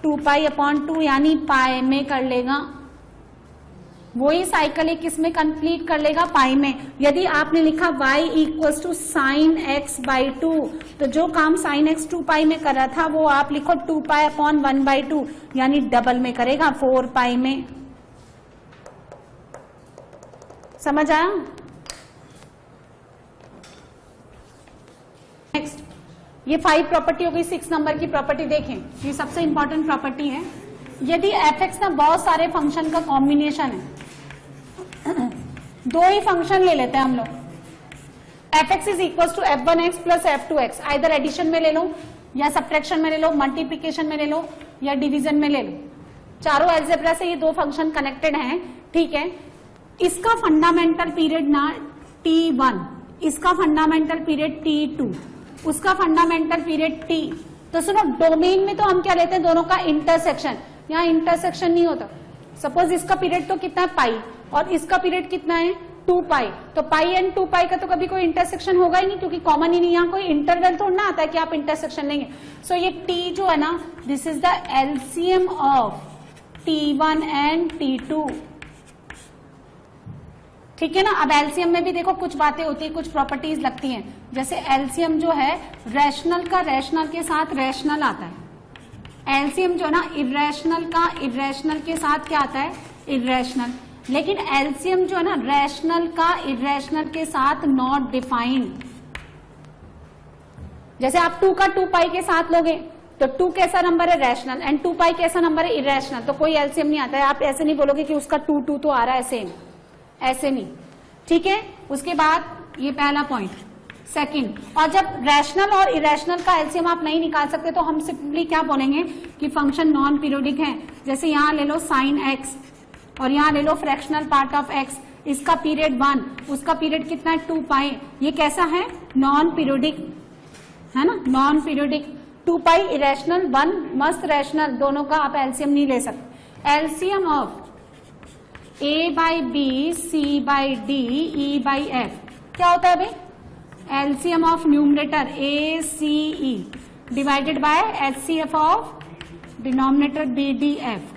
2 पाई अपॉन 2 यानी पाई में कर लेगा। वही साइकिल एक किस में कंप्लीट कर लेगा, पाई में। यदि आपने लिखा y equals to sine x by 2, तो जो काम साइन x 2 पाई में कर रहा था वो आप लिखो 2 पाई अपॉन 1/2 यानी डबल में करेगा 4 पाई में। समझ आया? नेक्स्ट, ये 5 प्रॉपर्टी हो गई। 6 नंबर की प्रॉपर्टी देखें, ये सबसे इंपॉर्टेंट प्रॉपर्टी है। यदि fx ना बहुत सारे फंक्शन का कॉम्बिनेशन है, दो ही फंक्शन ले लेते हैं हम लोग, fx is equal to f1x plus f2x, either addition में ले लो या सब्ट्रैक्शन में ले लो, मल्टीप्लीकेशन में ले लो या डिवीजन में ले लो। चारों अलजेब्रा से ये दो फंक्शन कनेक्टेड हैं, ठीक है। इसका फंडामेंटल पीरियड ना t1, इसका फंडामेंटल पीरियड t2, उसका फंडामेंटल पीरियड t। तो सुनो, डोमेन में तो हम क्या लेते हैं, दोनों का इंटरसेक्शन। यहाँ इंटरसेक्शन नहीं होता। सपोज इसका पीरियड तो कितना है पाई और इसका पीरियड कितना है 2 पाई, तो पाई एंड 2 पाई का तो कभी कोई इंटरसेक्शन होगा ही नहीं, क्योंकि कॉमन ही नहीं, यहाँ कोई इंटरवल थोड़ा ना आता है कि आप इंटरसेक्शन लेंगे। सो ये t जो है ना, this is the LCM of t1 and t2, ठीक है ना। अब एलसीएम में भी देखो कुछ बातें होती है, कुछ प्रॉपर्टीज लगती हैं। जैसे एलसीएम जो है रैशनल का रैशनल के साथ रैशनल आता है, एलसीएम जो है ना इरेशनल का इरेशनल के साथ क्या आता है, इरेशनल। लेकिन एलसीएम जो है ना रैशनल का इरेशनल के साथ नॉट डिफाइंड। जैसे आप 2 का 2 पाई के साथ लोगे तो 2 कैसा नंबर है, रैशनल, एंड 2 पाई कैसा नंबर है, इरेशनल, तो कोई एलसीएम नहीं आता है। आप ऐसे नहीं बोलोगे कि उसका 2 तो आ रहा है, ऐसे नहीं, ठीक है। उसके बाद ये पहला पॉइंट। सेकंड, और जब रैशनल और इरेशनल का एलसीएम आप नहीं निकाल सकते तो हम सिंपली क्या बोलेंगे कि फंक्शन नॉन पीरियोडिक है। जैसे यहां ले लो साइन एक्स और यहां ले लो फ्रैक्शनल पार्ट ऑफ एक्स, इसका पीरियड 1, उसका पीरियड कितना है 2 पाई, ये कैसा है नॉन पीरियोडिक, है ना, नॉन पीरियोडिक। 2 पाई इरेशनल, 1 मस्त रैशनल, दोनों का आप एलसीएम नहीं ले सकते। LCM of a by B, C by D, E by F क्या होता है भाई, LCM of numerator a c e divided by HCF of denominator b d f।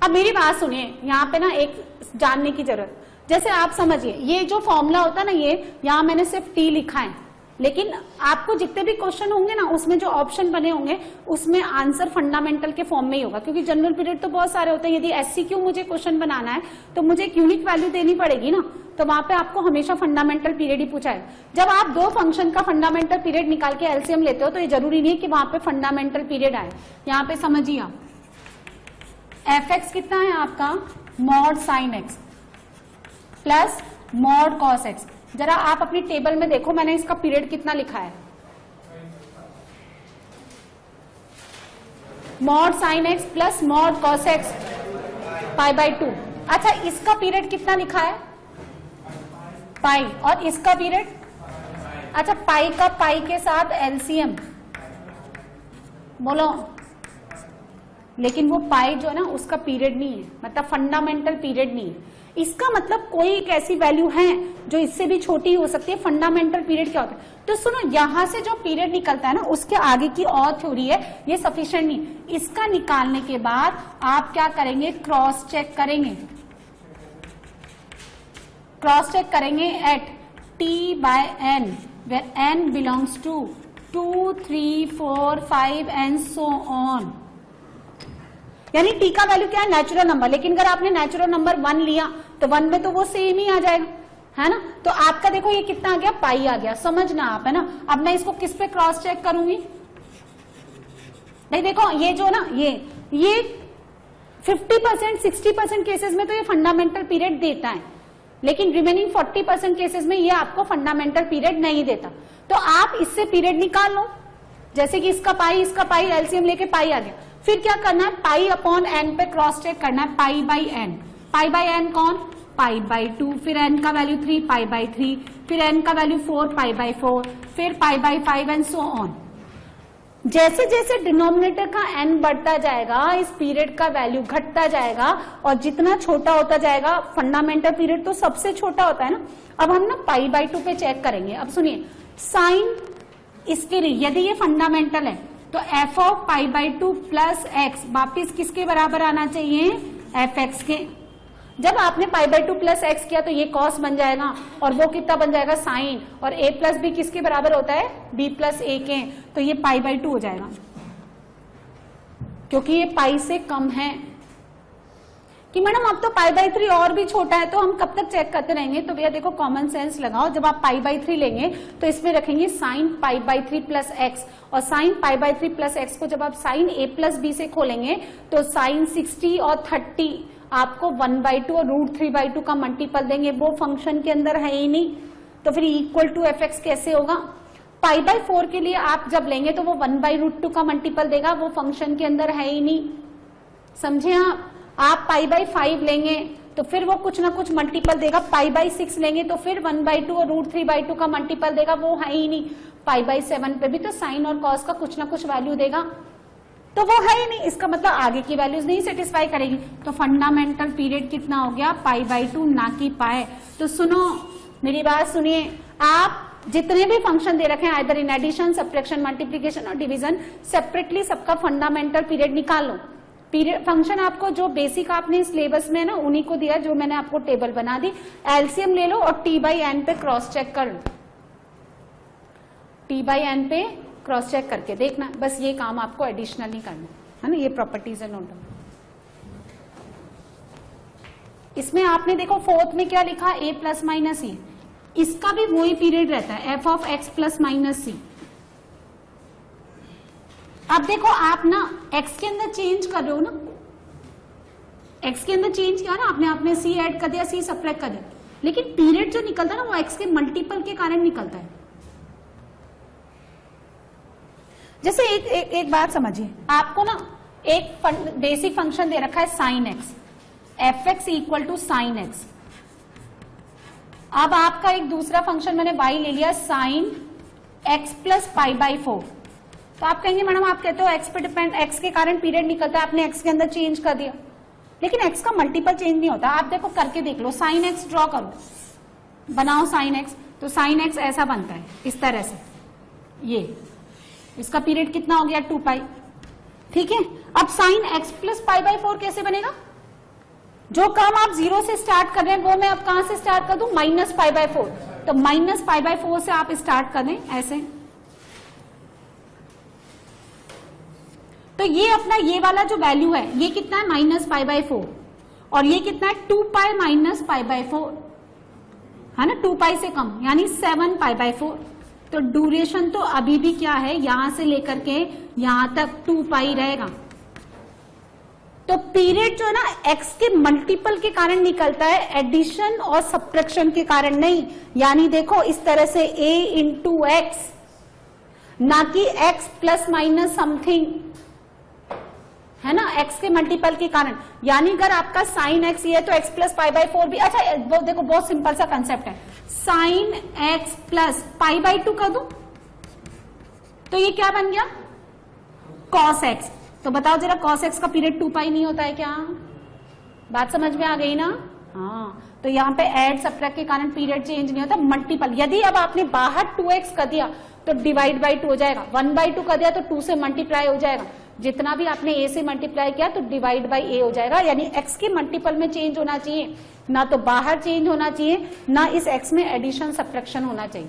अब मेरी बात सुनिए, यहाँ पे ना एक जानने की जरूरत, जैसे आप समझिए ये जो फॉर्मूला होता है ना, ये यहाँ मैंने सिर्फ t लिखा है, लेकिन आपको जितने भी क्वेश्चन होंगे ना उसमें जो ऑप्शन बने होंगे उसमें आंसर फंडामेंटल के फॉर्म में ही होगा, क्योंकि जनरल पीरियड तो बहुत सारे होते हैं। यदि एससीक्यू मुझे क्वेश्चन बनाना है तो मुझे एक यूनिक वैल्यू देनी पड़ेगी ना, तो वहां पे आपको हमेशा फंडामेंटल पीरियड ही पूछा है। जब आप दो फंक्शन का फंडामेंटल पीरियड निकाल के एलसीएम लेते हो तो ये जरूरी नहीं है कि वहां पे फंडामेंटल पीरियड आए। यहाँ पे समझिए आप, एफ एक्स कितना है आपका mod sine x plus mod cos x. जरा आप अपनी टेबल में देखो मैंने इसका पीरियड कितना लिखा है, mod sine x plus mod cos x pi by 2। अच्छा, इसका पीरियड कितना लिखा है पाई, और इसका पीरियड, अच्छा पाई का पाई के साथ एलसीएम बोलो, लेकिन वो पाई जो है ना उसका पीरियड नहीं है, मतलब फंडामेंटल पीरियड नहीं है। इसका मतलब कोई एक ऐसी वैल्यू है जो इससे भी छोटी हो सकती है। फंडामेंटल पीरियड क्या होता है, तो सुनो यहां से जो पीरियड निकलता है ना उसके आगे की और थ्योरी है, ये सफिशिएंट नहीं। इसका निकालने के बाद आप क्या करेंगे, क्रॉस चेक करेंगे, क्रॉस चेक करेंगे at t by n where n belongs to 2, 3, 4, 5 and so on. यानी t का वैल्यू क्या है, नेचुरल नंबर, लेकिन अगर आपने नेचुरल नंबर 1 लिया तो 1 में तो वो सेम ही आ जाएगा, है ना। तो आपका देखो ये कितना आ गया, पाई आ गया, समझना आप, है ना। अब मैं इसको किस पे क्रॉस चेक करूंगी, नहीं देखो ये जो ना ये 50% 60% केसेस में तो ये फंडामेंटल पीरियड देता है, लेकिन रिमेनिंग 40% केसेस में ये आपको फंडामेंटल पीरियड नहीं देता। तो आप इससे पीरियड निकाल लो, जैसे कि इसका पाई एलसीएम लेके पाई आ गया। फिर क्या करना है, पाई अपॉन एन पे क्रॉस चेक करना है, पाई बाई एन कौन, पाई बाई 2, फिर n का वैल्यू 3 पाई बाई 3, फिर n का वैल्यू 4 पाई बाई 4, फिर pi by 5 and so on. जैसे जैसे डिनोमिनेटर का n बढ़ता जाएगा इस पीरियड का वैल्यू घटता जाएगा और जितना छोटा होता जाएगा, फंडामेंटल पीरियड तो सबसे छोटा होता है ना। अब हम ना पाई बाई 2 पे चेक करेंगे। अब सुनिए, साइन इसके लिए यदि ये फंडामेंटल है तो f of pi by 2 plus x वापिस किसके बराबर आना चाहिए, एफ एक्स के। जब आपने पाई बाई 2 प्लस एक्स किया तो ये कॉस बन जाएगा और वो कितना बन जाएगा, साइन, और a प्लस बी किसके बराबर होता है, b प्लस ए के, तो ये पाई बाई 2 हो जाएगा क्योंकि ये पाई से कम है। कि मैडम अब तो पाई बाई 3 और भी छोटा है, तो हम कब तक चेक करते रहेंगे। तो भैया देखो कॉमन सेंस लगाओ, जब आप पाई बाई 3 लेंगे तो इसमें रखेंगे sine pi by 3 plus X, और sine pi by 3 plus X को जब आप साइन a प्लस बी से खोलेंगे तो साइन 60 और 30 आपको 1/2 और √3/2 का मल्टीपल देंगे। वो फंक्शन के अंदर है ही नहीं, तो फिर इक्वल टू एफ एक्स कैसे होगा। पाई बाई 4 के लिए आप जब लेंगे तो वो 1/√2 का मल्टीपल देगा, वो फंक्शन के अंदर है ही नहीं, समझे आप पाई बाई 5 लेंगे तो फिर वो कुछ ना कुछ मल्टीपल देगा, पाई बाई 6 लेंगे तो फिर 1/2 और √3/2 का मल्टीपल देगा, वो है ही नहीं। पाई बाई 7 पे भी तो साइन और कॉस का कुछ ना कुछ वैल्यू देगा, तो वो है ही नहीं, इसका मतलब आगे की वैल्यूज नहीं सेटिस्फाई करेगी। तो फंडामेंटल पीरियड कितना हो गया, पाई बाई 2 ना की पाए। तो सुनो मेरी बात सुनिए, आप जितने भी फंक्शन दे रखे हैं either in addition, subtraction, multiplication और डिवीजन, सेपरेटली सबका फंडामेंटल पीरियड निकालो। पीरियड फंक्शन आपको जो बेसिक आपने सिलेबस में ना उन्हीं को दिया, जो मैंने आपको टेबल बना दी। एलसीएम ले लो और टी बाई एन पे क्रॉस चेक कर लो, टी बाई एन पे क्रॉस चेक करके देखना, बस ये काम आपको एडिशनली करना है ना। ये प्रॉपर्टीज है नोट। इसमें आपने देखो फोर्थ में क्या लिखा, a प्लस माइनस सी, इसका भी वही पीरियड रहता है, f of x plus minus C. अब देखो आप ना x के अंदर चेंज कर रहे हो ना, x के अंदर चेंज किया ना आपने, आपने c ऐड कर दिया, c सब्ट्रैक्ट कर दिया, लेकिन पीरियड जो निकलता है ना वो x के मल्टीपल के कारण निकलता है। जैसे एक बात समझिए, आपको ना एक बेसिक फंक्शन दे रखा है sine x, F x equal to sine x. अब आपका एक दूसरा फंक्शन मैंने y ले लिया, sine x plus pi by 4। तो आप कहेंगे मैडम आप कहते हो x पे डिपेंड, x के कारण पीरियड निकलता है, आपने x के अंदर चेंज कर दिया, लेकिन x का मल्टीपल चेंज नहीं होता। आप देखो करके देख लो, साइन एक्स ड्रॉ करो, बनाओ साइन एक्स, तो साइन एक्स ऐसा बनता है इस तरह से, ये इसका पीरियड कितना हो गया 2 पाई, ठीक है। अब sign x plus pi by 4 कैसे बनेगा, जो काम आप 0 से स्टार्ट कर रहे हैं वो मैं अब कहां से स्टार्ट कर दूं, माइनस पाई बाई 4, तो माइनस पाई बाई 4 से आप स्टार्ट कर दें ऐसे। तो ये अपना ये वाला जो वैल्यू है ये कितना है, माइनस पाई बाई 4, और ये कितना है 2 पाई माइनस पाई बाई 4, है ना, 2 पाई से कम, यानी 7 पाई बाई 4। तो ड्यूरेशन तो अभी भी क्या है, यहां से लेकर के यहां तक 2 पाई रहेगा। तो पीरियड जो है ना x के मल्टीपल के कारण निकलता है, एडिशन और सब्ट्रैक्शन के कारण नहीं। यानी देखो इस तरह से a इंटू एक्स, ना कि x प्लस माइनस समथिंग, है ना, x के मल्टीपल के कारण। यानी अगर आपका साइन x ये है तो x प्लस पाई बाई 4 भी, अच्छा वो देखो बहुत सिंपल सा कंसेप्ट है, sine x plus pi by 2 कर दो तो ये क्या बन गया, कॉस x। तो बताओ जरा कॉस x का पीरियड 2 पाई नहीं होता है क्या, बात समझ में आ गई ना। हाँ, तो यहाँ पे ऐड सब्ट्रैक्ट के कारण पीरियड चेंज नहीं होता, मल्टीपल। यदि अब आपने बाहर 2x कर दिया तो डिवाइड बाई 2 हो जाएगा, 1/2 कर दिया तो 2 से मल्टीप्लाई हो जाएगा, जितना भी आपने a से मल्टीप्लाई किया तो डिवाइड बाई a हो जाएगा। यानी x के मल्टीपल में चेंज होना चाहिए, ना तो बाहर चेंज होना चाहिए, ना इस x में एडिशन सब्ट्रैक्शन होना चाहिए।